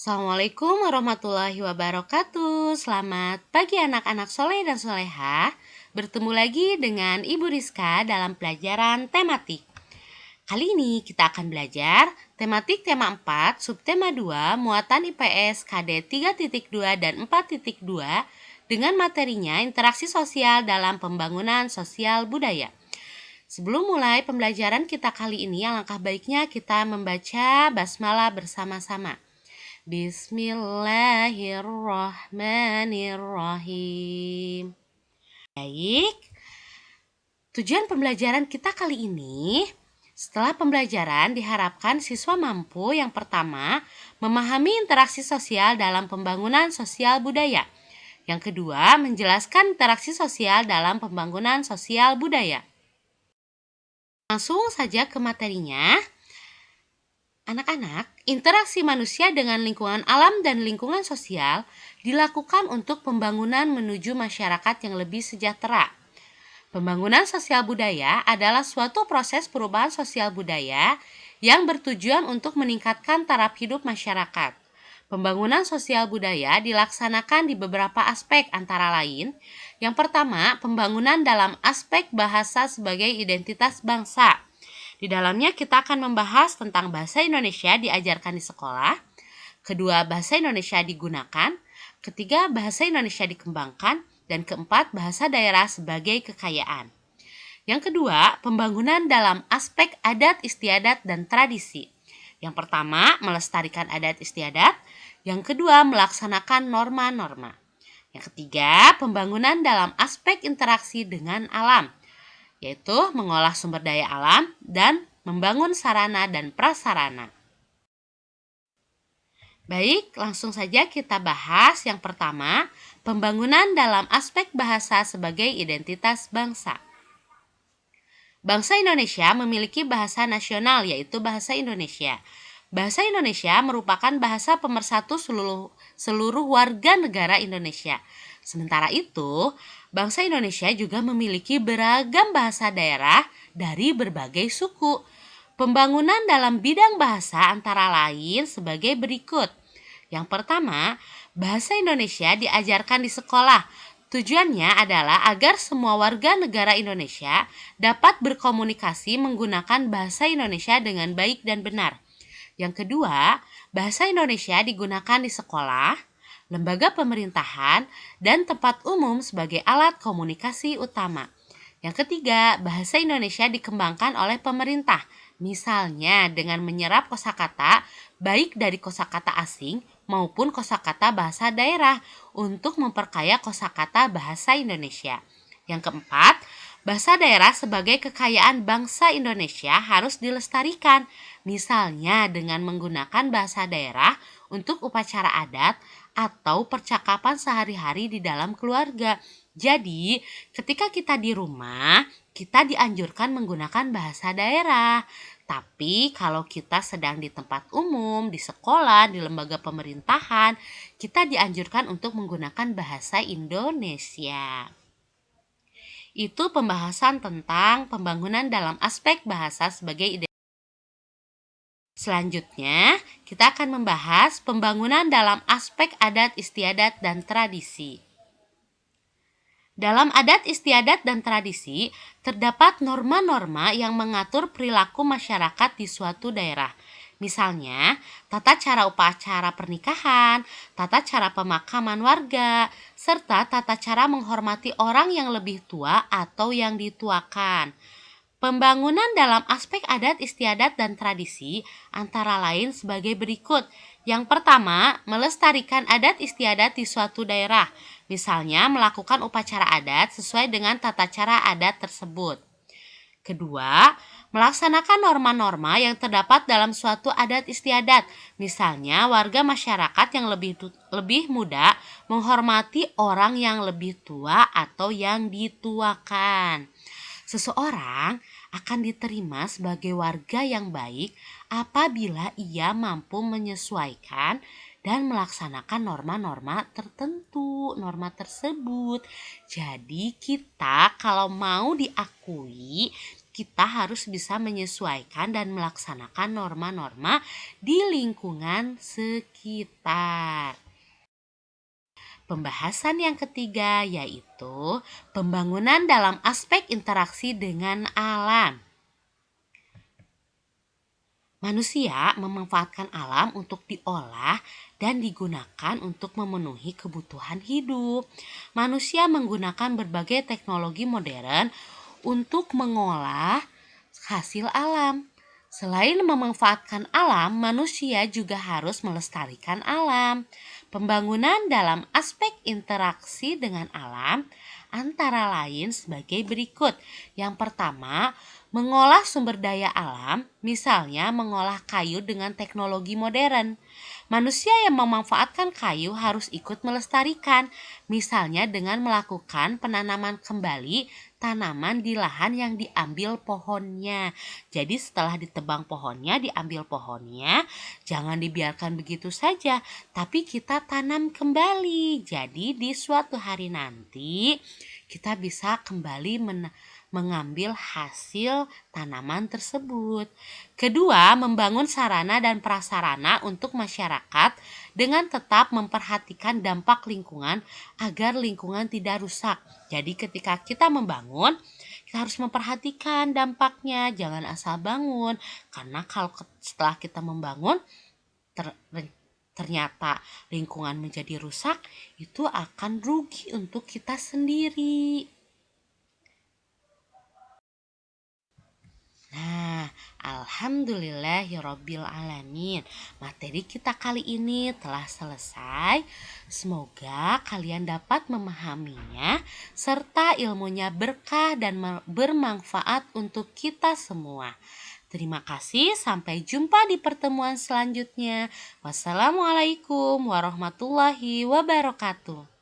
Assalamualaikum warahmatullahi wabarakatuh. Selamat pagi anak-anak soleh dan solehah. Bertemu lagi dengan Ibu Rizka dalam pelajaran tematik. Kali ini kita akan belajar tematik tema 4, subtema 2, muatan IPS KD 3.2 dan 4.2 dengan materinya interaksi sosial dalam pembangunan sosial budaya. Sebelum mulai pembelajaran kita kali ini, alangkah baiknya kita membaca basmalah bersama-sama. Bismillahirrahmanirrahim. Baik, tujuan pembelajaran kita kali ini, setelah pembelajaran diharapkan siswa mampu yang pertama memahami interaksi sosial dalam pembangunan sosial budaya. Yang kedua, menjelaskan interaksi sosial dalam pembangunan sosial budaya. Langsung saja ke materinya. Anak-anak, interaksi manusia dengan lingkungan alam dan lingkungan sosial dilakukan untuk pembangunan menuju masyarakat yang lebih sejahtera. Pembangunan sosial budaya adalah suatu proses perubahan sosial budaya yang bertujuan untuk meningkatkan taraf hidup masyarakat. Pembangunan sosial budaya dilaksanakan di beberapa aspek antara lain. Yang pertama, pembangunan dalam aspek bahasa sebagai identitas bangsa. Di dalamnya kita akan membahas tentang bahasa Indonesia diajarkan di sekolah. Kedua, bahasa Indonesia digunakan. Ketiga, bahasa Indonesia dikembangkan. Dan keempat, bahasa daerah sebagai kekayaan. Yang kedua, pembangunan dalam aspek adat istiadat dan tradisi. Yang pertama, melestarikan adat istiadat. Yang kedua, melaksanakan norma-norma. Yang ketiga, pembangunan dalam aspek interaksi dengan alam, yaitu mengolah sumber daya alam dan membangun sarana dan prasarana. Baik, langsung saja kita bahas yang pertama, pembangunan dalam aspek bahasa sebagai identitas bangsa. Bangsa Indonesia memiliki bahasa nasional, yaitu bahasa Indonesia. Bahasa Indonesia merupakan bahasa pemersatu seluruh warga negara Indonesia. Sementara itu, bangsa Indonesia juga memiliki beragam bahasa daerah dari berbagai suku. Pembangunan dalam bidang bahasa antara lain sebagai berikut. Yang pertama, bahasa Indonesia diajarkan di sekolah. Tujuannya adalah agar semua warga negara Indonesia dapat berkomunikasi menggunakan bahasa Indonesia dengan baik dan benar. Yang kedua, bahasa Indonesia digunakan di sekolah, lembaga pemerintahan, dan tempat umum sebagai alat komunikasi utama. Yang ketiga, bahasa Indonesia dikembangkan oleh pemerintah, misalnya dengan menyerap kosakata baik dari kosakata asing maupun kosakata bahasa daerah untuk memperkaya kosakata bahasa Indonesia. Yang keempat, bahasa daerah sebagai kekayaan bangsa Indonesia harus dilestarikan, misalnya dengan menggunakan bahasa daerah untuk upacara adat atau percakapan sehari-hari di dalam keluarga. Jadi, ketika kita di rumah, kita dianjurkan menggunakan bahasa daerah. Tapi kalau kita sedang di tempat umum, di sekolah, di lembaga pemerintahan, kita dianjurkan untuk menggunakan bahasa Indonesia. Itu pembahasan tentang pembangunan dalam aspek bahasa sebagai identitas. Selanjutnya, kita akan membahas pembangunan dalam aspek adat istiadat dan tradisi. Dalam adat istiadat dan tradisi, terdapat norma-norma yang mengatur perilaku masyarakat di suatu daerah. Misalnya, tata cara upacara pernikahan, tata cara pemakaman warga, serta tata cara menghormati orang yang lebih tua atau yang dituakan. Pembangunan dalam aspek adat istiadat dan tradisi antara lain sebagai berikut. Yang pertama, melestarikan adat istiadat di suatu daerah, misalnya melakukan upacara adat sesuai dengan tata cara adat tersebut. Kedua, melaksanakan norma-norma yang terdapat dalam suatu adat istiadat, misalnya warga masyarakat yang lebih muda menghormati orang yang lebih tua atau yang dituakan. Seseorang akan diterima sebagai warga yang baik apabila ia mampu menyesuaikan dan melaksanakan norma-norma tertentu, norma tersebut. Jadi kita kalau mau diakui, kita harus bisa menyesuaikan dan melaksanakan norma-norma di lingkungan sekitar. Pembahasan yang ketiga yaitu pembangunan dalam aspek interaksi dengan alam. Manusia memanfaatkan alam untuk diolah dan digunakan untuk memenuhi kebutuhan hidup. Manusia menggunakan berbagai teknologi modern untuk mengolah hasil alam. Selain memanfaatkan alam, manusia juga harus melestarikan alam. Pembangunan dalam aspek interaksi dengan alam antara lain sebagai berikut. Yang pertama, mengolah sumber daya alam, misalnya mengolah kayu dengan teknologi modern. Manusia yang memanfaatkan kayu harus ikut melestarikan, misalnya dengan melakukan penanaman kembali tanaman di lahan yang diambil pohonnya. Jadi setelah ditebang pohonnya, diambil pohonnya, jangan dibiarkan begitu saja, tapi kita tanam kembali. Jadi di suatu hari nanti kita bisa kembali mengambil hasil tanaman tersebut. Kedua, membangun sarana dan prasarana untuk masyarakat dengan tetap memperhatikan dampak lingkungan agar lingkungan tidak rusak. Jadi ketika kita membangun, kita harus memperhatikan dampaknya, jangan asal bangun. Karena kalau setelah kita membangun, ternyata lingkungan menjadi rusak, itu akan rugi untuk kita sendiri. Nah, alhamdulillahirabbil alamin. Materi kita kali ini telah selesai. Semoga kalian dapat memahaminya serta ilmunya berkah dan bermanfaat untuk kita semua. Terima kasih, sampai jumpa di pertemuan selanjutnya. Wassalamualaikum warahmatullahi wabarakatuh.